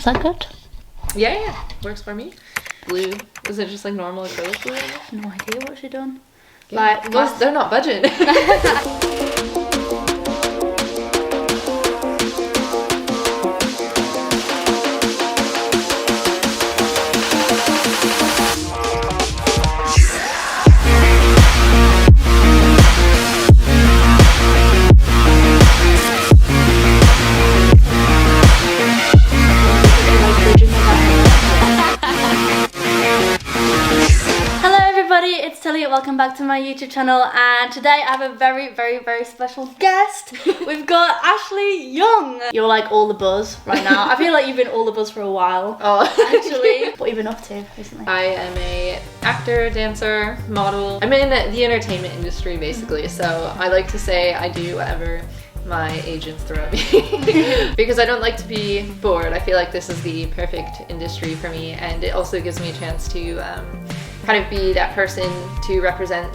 Is that good? Yeah, works for me. Blue. Is it just like normal acrylic blue? No idea what she done. Yeah. Like, they're not budging. Welcome back to my YouTube channel, and today I have a very special guest. We've got Ashley Young. You're like all the buzz right now. I feel like you've been all the buzz for a while. Oh, actually. What have you been up to recently? I am a actor, dancer, model. I'm in the entertainment industry basically, so I like to say I do whatever my agents throw at me because I don't like to be bored. I feel like this is the perfect industry for me, and it also gives me a chance to kind of be that person to represent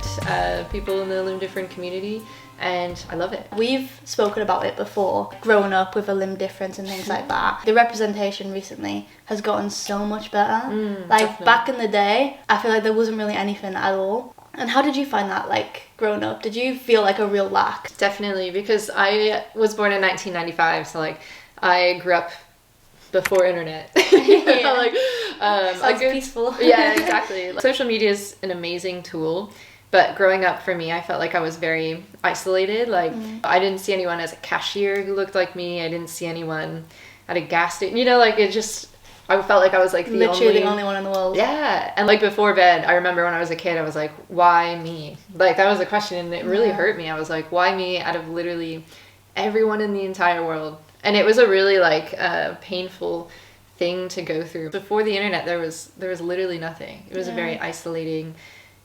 people in the limb different community, and I love it. We've spoken about it before, growing up with a limb difference and things like that. The representation recently has gotten so much better. Like definitely. Back in the day, I feel like there wasn't really anything at all. And how did you find that, like, growing up? Did you feel like a real lack? Definitely, because I was born in 1995, so like I grew up before internet. Yeah. Like, sounds peaceful. Yeah, exactly. Social media is an amazing tool, but growing up for me, I felt like I was very isolated. Like I didn't see anyone as a cashier who looked like me. I didn't see anyone at a gas station. You know, like it just, I felt like I was like literally the only one in the world. Yeah. And like before bed, I remember when I was a kid, I was like, why me? Like that was a question, and it really hurt me. I was like, why me out of literally everyone in the entire world? And it was a really like painful thing to go through. Before the internet, there was literally nothing. It was a very isolating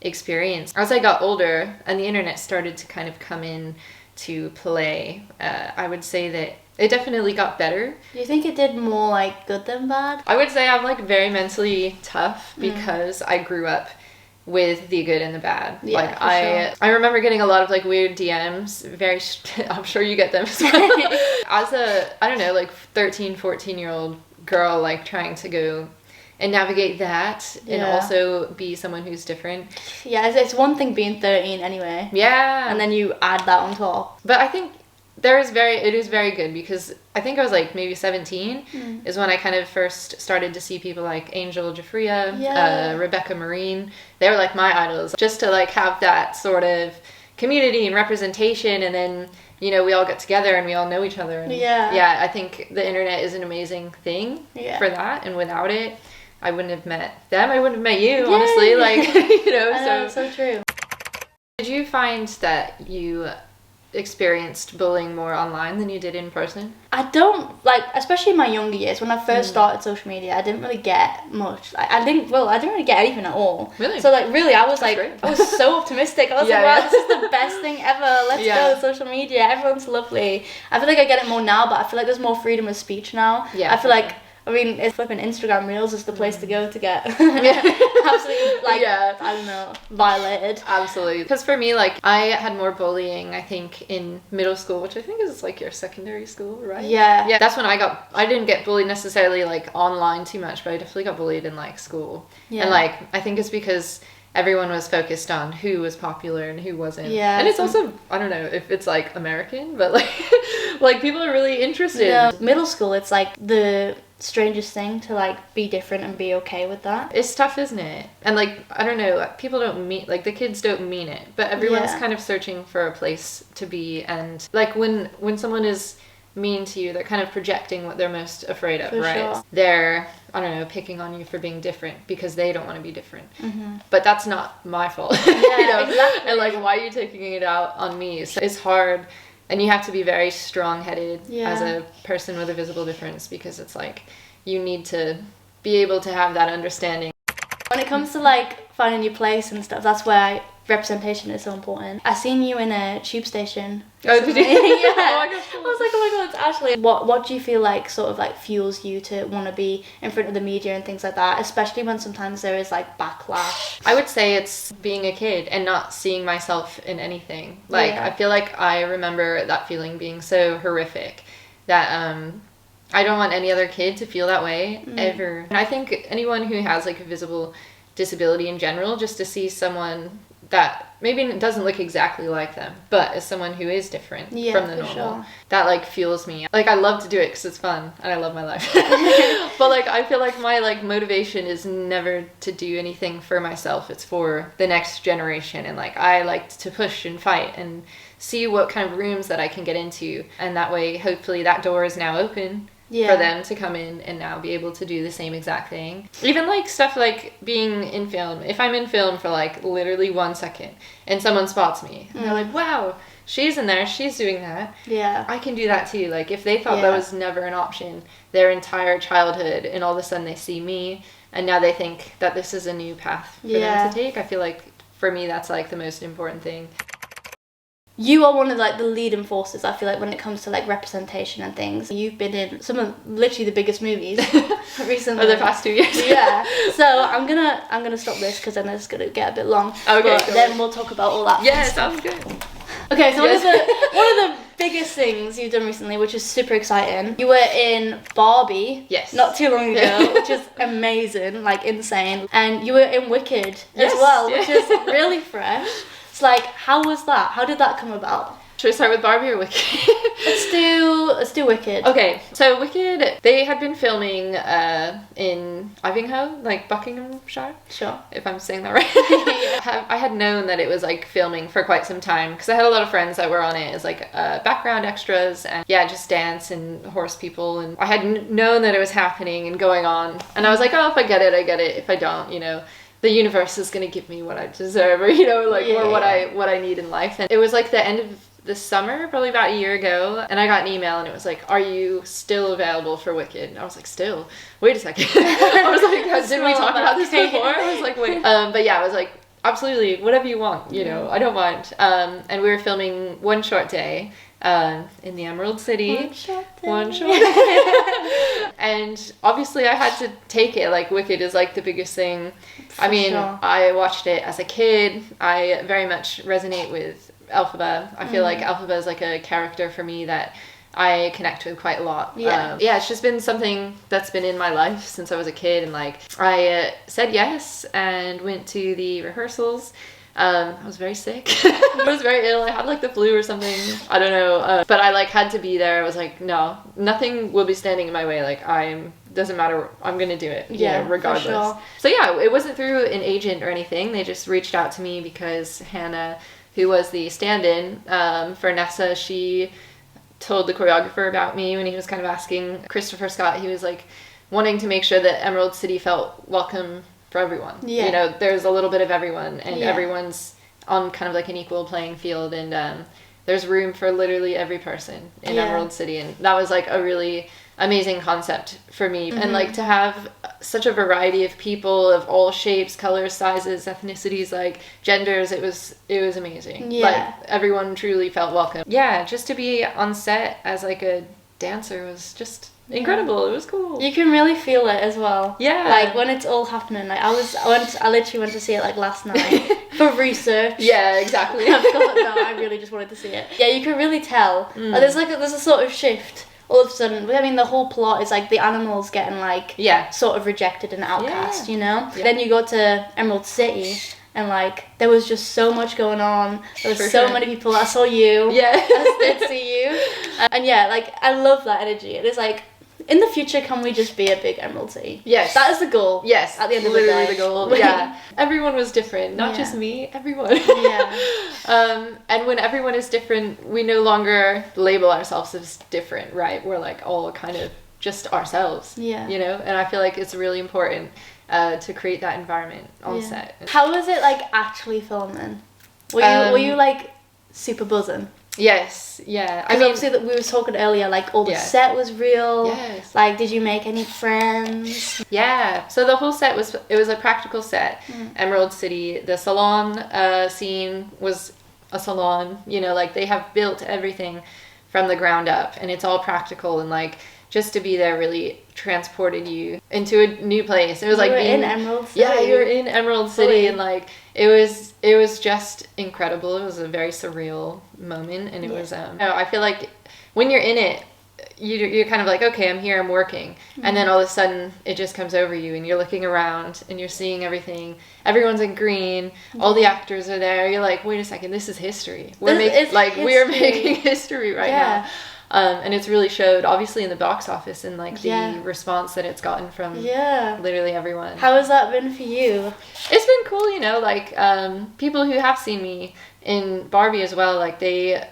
experience. As I got older and the internet started to kind of come in to play, I would say that it definitely got better. Do you think it did more like good than bad? I would say I'm like very mentally tough because I grew up with the good and the bad. Yeah, like I remember getting a lot of like weird DMs, I'm sure you get them as well. As a, I don't know, like 13, 14-year-old girl, like trying to go and navigate that and also be someone who's different. Yeah, it's one thing being 13 anyway. Yeah. And then you add that on top. But I think it is very good, because I think I was like maybe 17 is when I kind of first started to see people like Angel Jafria, Rebecca Marine. They were like my idols, just to like have that sort of community and representation, and then you know, we all get together and we all know each other. And yeah, I think the internet is an amazing thing for that, and without it, I wouldn't have met them. I wouldn't have met you, honestly. Like, you know, so true. Did you find that you experienced bullying more online than you did in person? I don't, like, especially in my younger years, when I first started social media, I didn't really get much. Like, I didn't really get anything at all. Really? So like, really, I was like, I was so optimistic. I was like, wow, this is the best thing ever. Let's go, social media. Everyone's lovely. I feel like I get it more now, but I feel like there's more freedom of speech now. Yeah. I feel like, I mean, it's flipping Instagram Reels is the place to go to get absolutely, like, I don't know, violated. Absolutely. Because for me, like, I had more bullying, I think, in middle school, which I think is like your secondary school, right? Yeah. Yeah, that's when I didn't get bullied necessarily, like, online too much, but I definitely got bullied in, like, school. Yeah. And, like, I think it's because everyone was focused on who was popular and who wasn't. Yeah. And it's also, I don't know if it's, like, American, but, like, like, people are really interested. Yeah. Middle school, it's, like, the strangest thing to like be different and be okay with that. It's tough, isn't it? And like, I don't know, people don't mean, like the kids don't mean it, but everyone's kind of searching for a place to be, and like when someone is mean to you, they're kind of projecting what they're most afraid of, right? Sure. They're, I don't know, picking on you for being different because they don't want to be different. But that's not my fault. Yeah, you know? Exactly. And like, why are you taking it out on me? So it's hard. And you have to be very strong-headed as a person with a visible difference, because it's like you need to be able to have that understanding. When it comes to like finding your place and stuff, that's where representation is so important. I seen you in a tube station. Oh, did you? Yeah. Oh my gosh. I was like, oh my god, it's Ashley. What do you feel like sort of like fuels you to want to be in front of the media and things like that, especially when sometimes there is like backlash? I would say it's being a kid and not seeing myself in anything. Like I feel like I remember that feeling being so horrific that I don't want any other kid to feel that way ever. And I think anyone who has like a visible disability in general, just to see someone that maybe doesn't look exactly like them, but is someone who is different from the normal, that like fuels me. Like I love to do it because it's fun and I love my life. But like I feel like my like motivation is never to do anything for myself. It's for the next generation, and like I like to push and fight and see what kind of rooms that I can get into, and that way hopefully that door is now open for them to come in and now be able to do the same exact thing. Even like stuff like being in film. If I'm in film for like literally 1 second and someone spots me and they're like, wow, she's in there, she's doing that. Yeah. I can do that too. Like if they thought that was never an option their entire childhood, and all of a sudden they see me and now they think that this is a new path for them to take. I feel like for me that's like the most important thing. You are one of like the leading forces, I feel like, when it comes to like representation and things. You've been in some of literally the biggest movies recently. Over the past 2 years. Yeah. So I'm gonna stop this because then it's gonna get a bit long. Okay. But then we'll talk about all that. Yeah, sounds good. Okay, so one of the biggest things you've done recently, which is super exciting. You were in Barbie. Yes. Not too long ago, which is amazing, like insane. And you were in Wicked as well, which is really fresh. It's like, how was that? How did that come about? Should we start with Barbie or Wicked? Let's do Wicked. Okay, so Wicked, they had been filming in Ivinghoe, like Buckinghamshire. Sure. If I'm saying that right. I had known that it was like filming for quite some time because I had a lot of friends that were on it as like background extras and just dance and horse people, and I had known that it was happening and going on, and I was like, oh, if I get it, I get it. If I don't, the universe is going to give me what I deserve, or or what I need in life. And it was like the end of the summer, probably about a year ago, and I got an email and it was like, are you still available for Wicked? And I was like, still? Wait a second. I was like, didn't we talk about this before? I was like, wait. But yeah, I was like, absolutely, whatever you want, I don't mind. And we were filming one short day in the Emerald City. One short day. And obviously I had to take it. Like Wicked is like the biggest thing. I watched it as a kid. I very much resonate with Elphaba. I feel like Elphaba is like a character for me that I connect with quite a lot. It's just been something that's been in my life since I was a kid, and like I said yes and went to the rehearsals. I was very sick. I was very ill. I had like the flu or something. I don't know. But I like had to be there. I was like, no, nothing will be standing in my way. Like doesn't matter. I'm going to do it. Regardless. For sure. So yeah, it wasn't through an agent or anything. They just reached out to me because Hannah, who was the stand-in for Nessa, she told the choreographer about me when he was kind of asking Christopher Scott. He was like wanting to make sure that Emerald City felt welcome for everyone. There's a little bit of everyone, and everyone's on kind of like an equal playing field, and there's room for literally every person in Emerald City, and that was like a really amazing concept for me. And like to have such a variety of people of all shapes, colors, sizes, ethnicities, like genders, it was amazing. Like everyone truly felt welcome. Just to be on set as like a dancer was just incredible. It was cool. You can really feel it as well. Like when it's all happening. Like I literally went to see it like last night for research. Exactly. I really just wanted to see it. You can really tell. Like, there's a sort of shift all of a sudden. I mean, the whole plot is like the animals getting like sort of rejected and outcast, Then you go to Emerald City, and like there was just so much going on. There was so many people. I saw you. I did see you. And like I love that energy. It is like, in the future, can we just be a big Emerald City? Yes. That is the goal. Yes. At the end of the day. Literally the goal. Everyone was different. Not just me. Everyone. And when everyone is different, we no longer label ourselves as different, right? We're like all kind of just ourselves. And I feel like it's really important to create that environment on set. How was it like actually filming? Were you like super buzzing? Yes, I mean, obviously that we were talking earlier, like all the set was real. Like, did you make any friends? So the whole set was a practical set. Emerald City, the salon scene was a salon. Like they have built everything from the ground up, and it's all practical, and like just to be there really transported you into a new place. It was like being in Emerald City. You were in Emerald City, and like it was just incredible. It was a very surreal moment, and it was I feel like when you're in it, you're kind of like, okay, I'm here, I'm working. And then all of a sudden it just comes over you and you're looking around and you're seeing everything. Everyone's in green. All the actors are there. You're like, wait a second, this is history. We're making history right now. And it's really showed, obviously, in the box office and like the response that it's gotten from literally everyone. How has that been for you? It's been cool, you know, like people who have seen me in Barbie as well, like they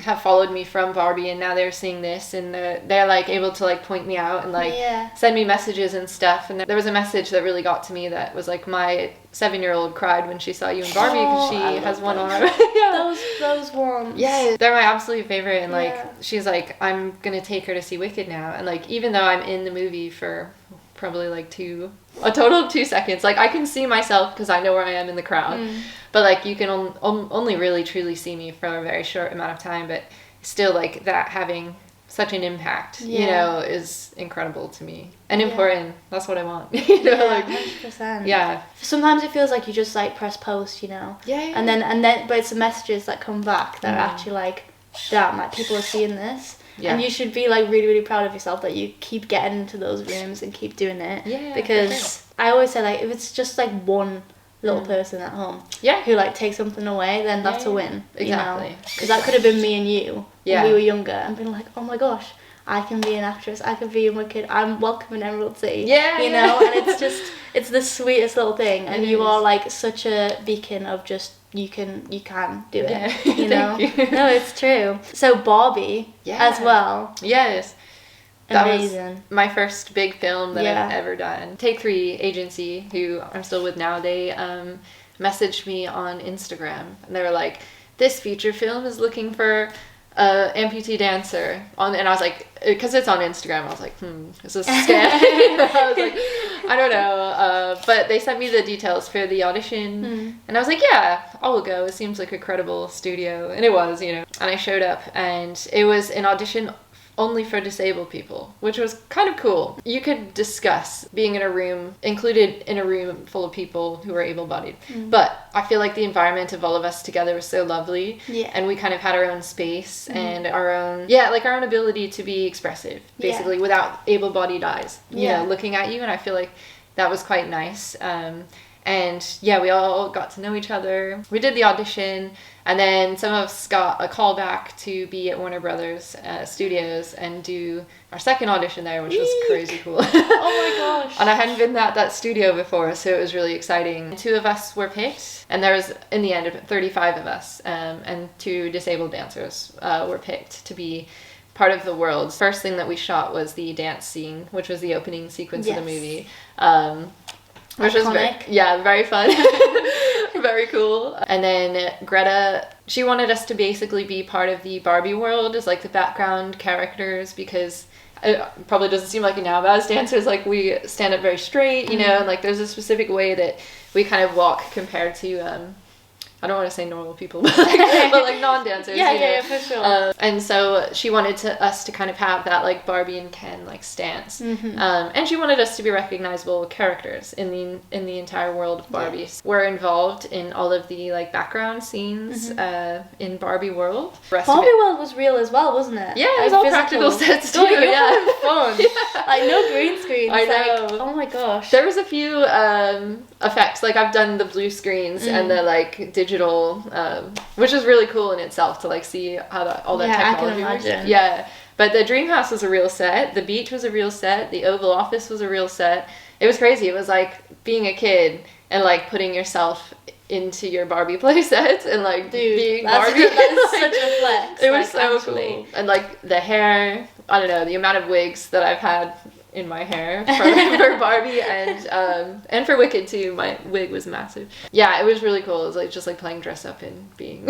have followed me from Barbie and now they're seeing this and they're like able to like point me out and like send me messages and stuff. And there was a message that really got to me that was like, my 7-year-old cried when she saw you in Barbie because she has one arm. Those ones. Yeah, they're my absolute favorite. And like she's like, I'm gonna take her to see Wicked now. And like even though I'm in the movie for probably like a total of 2 seconds, like I can see myself because I know where I am in the crowd, but like you can only really truly see me for a very short amount of time, but still like that having such an impact, you know, is incredible to me and important. That's what I want. You know, like 100%. Yeah. Sometimes it feels like you just like press post, you know. And then but it's the messages that come back that are actually like, damn, like people are seeing this. And you should be like really, really proud of yourself that you keep getting into those rooms and keep doing it. Because I always say like, if it's just like one little person at home who like takes something away, then that's a win. Exactly. Because that could have been me and you when we were younger and been like, oh my gosh, I can be an actress, I can be in Wicked, I'm welcome in Emerald City. You know, and it's just, it's the sweetest little thing. And you are like such a beacon of just, you can do it, you know. No, it's true. So Barbie as well. Yes, that amazing. Was my first big film that I've ever done. Take 3 agency, who I'm still with now, they messaged me on Instagram and they were like, this feature film is looking for amputee dancer and I was like, because it's on Instagram, I was like, is this a scam? I was like, I don't know, but they sent me the details for the audition and I was like, yeah, I'll go, it seems like a credible studio, and it was, you know. And I showed up and it was an audition only for disabled people, which was kind of cool. You could discuss being in a room, included in a room full of people who are able-bodied. But I feel like the environment of all of us together was so lovely. And we kind of had our own space and our own, like our own ability to be expressive, basically, without able-bodied eyes, you know, looking at you. And I feel like that was quite nice. And we all got to know each other. We did the audition, and then some of us got a call back to be at Warner Brothers Studios and do our second audition there, which was crazy cool. Oh my gosh. And I hadn't been at that studio before, so it was really exciting. 2 of us were picked, and there was, in the end, 35 of us, and 2 disabled dancers were picked to be part of the world. First thing that we shot was the dance scene, which was the opening sequence of the movie. Which was very fun. Very cool. And then Greta, she wanted us to basically be part of the Barbie world as like the background characters, because it probably doesn't seem like it now, but as dancers, like we stand up very straight, you know, and like there's a specific way that we kind of walk compared to I don't want to say normal people, but like non-dancers. For sure. And so she wanted us to kind of have that like Barbie and Ken like stance, and she wanted us to be recognizable characters in the entire world of Barbie. We're involved in all of the like background scenes in Barbie world. Barbie world was real as well, wasn't it? Yeah, it was all practical sets too. Fun. Like no green screens. I know. Like, oh my gosh. There was a few effects. Like I've done the blue screens and the like digital, which is really cool in itself to like see how all that technology I can imagine. works. Yeah, but the dream house was a real set. The beach was a real set. The Oval Office was a real set. It was crazy. It was like being a kid and like putting yourself into your Barbie play set and like being Barbie. That's such a flex. It was so cool. And like the hair, I don't know, the amount of wigs that I've had in my hair for Barbie and for Wicked too. My wig was massive. Yeah, it was really cool. It was like just like playing dress up and being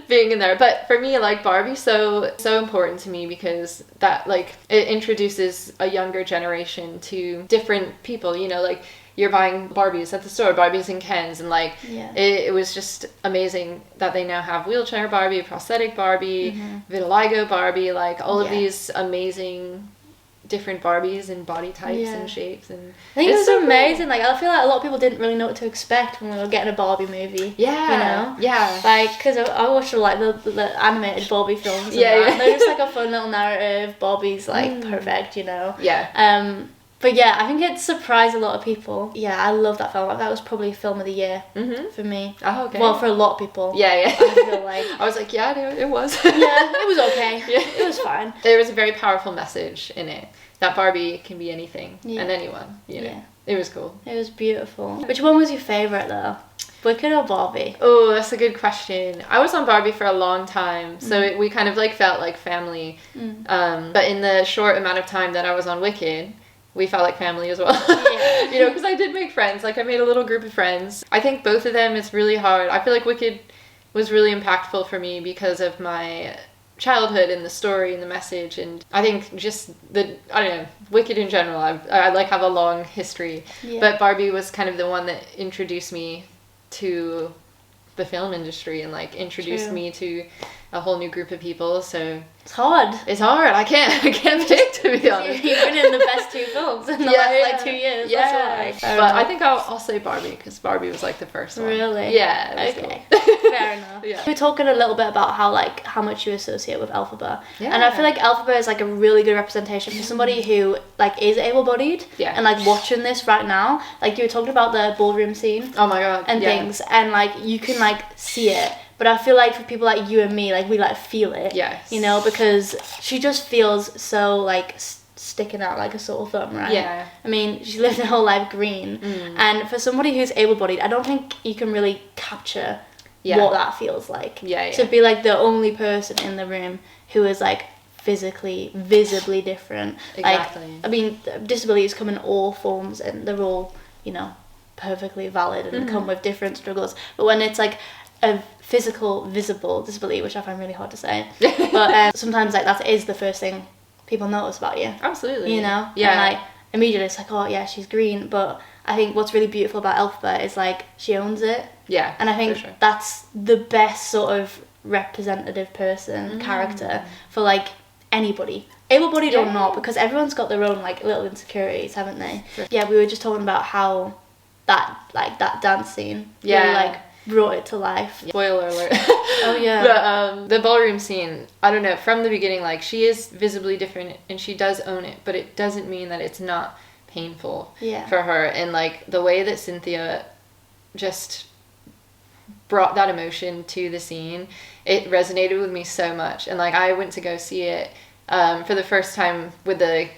being in there. But for me, like Barbie's so important to me because that like it introduces a younger generation to different people, you know, like you're buying Barbies at the store, Barbies and Kens, and like it was just amazing that they now have wheelchair Barbie, prosthetic Barbie, vitiligo Barbie, like all of these amazing different Barbies and body types and shapes, and I think it was so amazing. Like, I feel like a lot of people didn't really know what to expect when we were getting a Barbie movie. Yeah, you know. Yeah. Like, because I watched like the animated Barbie films. And that. And they're just like a fun little narrative. Barbie's like perfect, you know. Yeah. But yeah, I think it surprised a lot of people. Yeah, I love that film. Like, that was probably film of the year for me. Oh, okay. Well, for a lot of people. Yeah. I feel like. I was like, yeah, it was. Yeah, it was okay. Yeah. It was fine. There was a very powerful message in it. That Barbie can be anything and anyone, you know. Yeah. It was cool. It was beautiful. Which one was your favourite, though? Wicked or Barbie? Oh, that's a good question. I was on Barbie for a long time, so we kind of like felt like family. But in the short amount of time that I was on Wicked, we felt like family as well. Yeah. You know, because I did make friends. Like, I made a little group of friends. I think both of them, it's really hard. I feel like Wicked was really impactful for me because of my childhood and the story and the message, and I think just Wicked in general, I like have a long history, but Barbie was kind of the one that introduced me to the film industry and like introduced me to a whole new group of people. So it's hard. I can't pick, to be honest. You've been in the best two films in the last like 2 years. Yeah, but I think I'll say Barbie because Barbie was like the first one. Really? Yeah. Okay. Fair enough. Yeah. We were talking a little bit about how much you associate with Elphaba, and I feel like Elphaba is like a really good representation for somebody who like is able-bodied. Yeah. And like watching this right now, like you were talking about the ballroom scene. Oh my god. And things, and like you can like see it. But I feel like for people like you and me, like we like feel it. Yes. You know, because she just feels so like sticking out like a sore thumb, right? Yeah. I mean, she lived her whole life green, and for somebody who's able-bodied, I don't think you can really capture what that feels like. Yeah. To be like the only person in the room who is like physically, visibly different. Exactly. Like, I mean, disabilities come in all forms, and they're all, you know, perfectly valid and come with different struggles. But when it's like a physical, visible disability, which I find really hard to say, but sometimes like that is the first thing people notice about you. Absolutely. You know? Yeah. And like immediately it's like, oh yeah, she's green, but I think what's really beautiful about Elphaba is like she owns it. Yeah. And I think that's the best sort of representative character for like anybody, able-bodied or not, because everyone's got their own like little insecurities, haven't they? Sure. Yeah, we were just talking about how that dance scene really like brought it to life. Spoiler alert. Oh yeah. But the ballroom scene, I don't know, from the beginning, like she is visibly different and she does own it, but it doesn't mean that it's not painful for her. And like the way that Cynthia just brought that emotion to the scene, it resonated with me so much. And like I went to go see it for the first time with the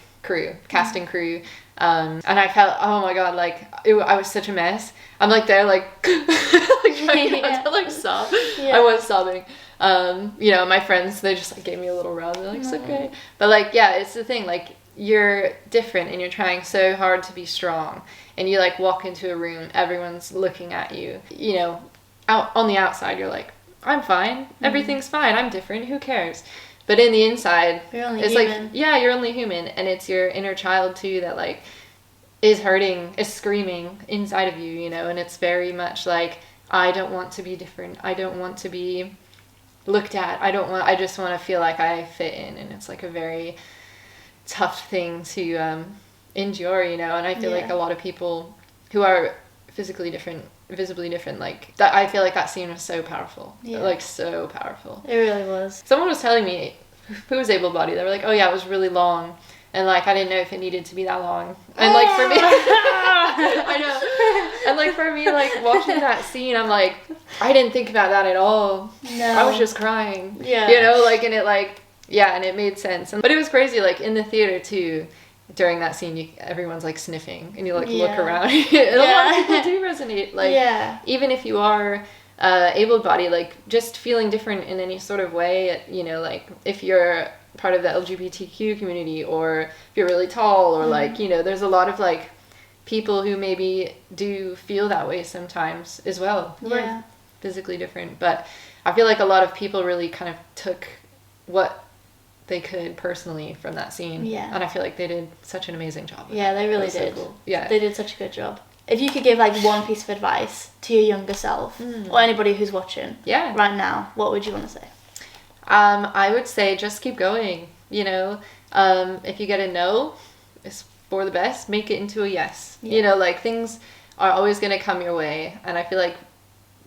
casting crew. And I felt, oh my god, like I was such a mess. I'm like there like, like trying not to like sob. I was sobbing. You know, my friends, they just like gave me a little rub. They're like, it's okay. But like, yeah, it's the thing, like you're different and you're trying so hard to be strong, and you like walk into a room, everyone's looking at you, you know, out on the outside you're like, I'm fine, everything's fine, I'm different, who cares? But in the inside, it's human. Like, yeah, you're only human, and it's your inner child too that like is hurting, is screaming inside of you, you know. And it's very much like, I don't want to be different, I don't want to be looked at, I just want to feel like I fit in. And it's like a very tough thing to endure, you know. And I feel like a lot of people who are physically different, visibly different, like that, I feel like that scene was so powerful. Like so powerful. It really was. Someone was telling me who was able-bodied, they were like, oh yeah, it was really long, and like I didn't know if it needed to be that long. And like for me I know, and like for me, like watching that scene, I'm like, I didn't think about that at all. No, I was just crying. Yeah, you know, like, and it like, yeah, and it made sense. But it was crazy, like in the theater too, during that scene, everyone's like sniffing, and you like look around, and a lot of people do resonate. Like, even if you are able-bodied, like just feeling different in any sort of way, you know, like if you're part of the LGBTQ community, or if you're really tall, or like, you know, there's a lot of like people who maybe do feel that way sometimes as well, who are physically different. But I feel like a lot of people really kind of took what they could personally from that scene, and I feel like they did such an amazing job. Yeah, they really did. So cool. Yeah, they did such a good job. If you could give like one piece of advice to your younger self, or anybody who's watching right now, what would you want to say? I would say just keep going, you know. If you get a no, it's for the best. Make it into a yes. Yeah. You know, like, things are always going to come your way. And I feel like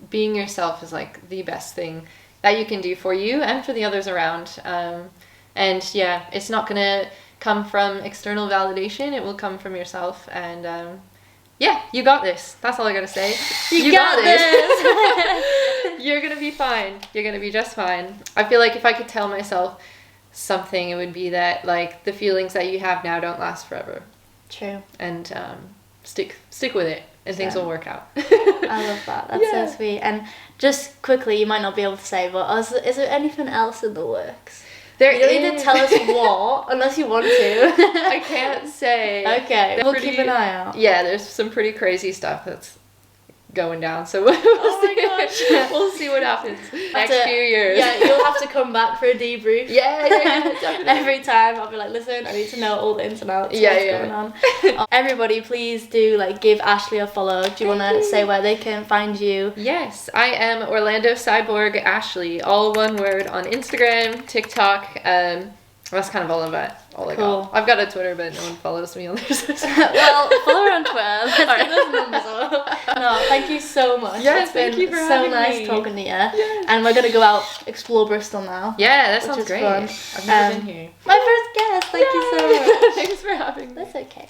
being yourself is, like, the best thing that you can do for you and for the others around. And yeah, it's not going to come from external validation. It will come from yourself. And yeah, you got this. That's all I got to say. You got this. You're going to be fine. You're going to be just fine. I feel like if I could tell myself something, it would be that, like, the feelings that you have now don't last forever. True. And stick with it, and things will work out. I love that. That's so sweet. And just quickly, you might not be able to say, but is there anything else in the works? You don't need to tell us what, unless you want to. I can't say. Okay, we'll keep an eye out. Yeah, there's some pretty crazy stuff that's going down, so we'll see what happens next few years. Yeah, you'll have to come back for a debrief. Yeah, definitely. Every time I'll be like, listen, I need to know all the ins and outs. What's going on. Everybody, please do, like, give Ashley a follow. Do you want to say where they can find you? Yes, I am Orlando Cyborg Ashley, all one word, on Instagram, TikTok. That's kind of all I got. I've got a Twitter, but no one follows me on there. Well, follow her on Twitter. Let's get those numbers up. No, thank you so much. Yes, thank you for having me. So nice talking to you. Yes. And we're going to go out, explore Bristol now. Yeah, that sounds great. Fun. I've never been here. My first guest. Thank you so much. Thanks for having me. That's okay.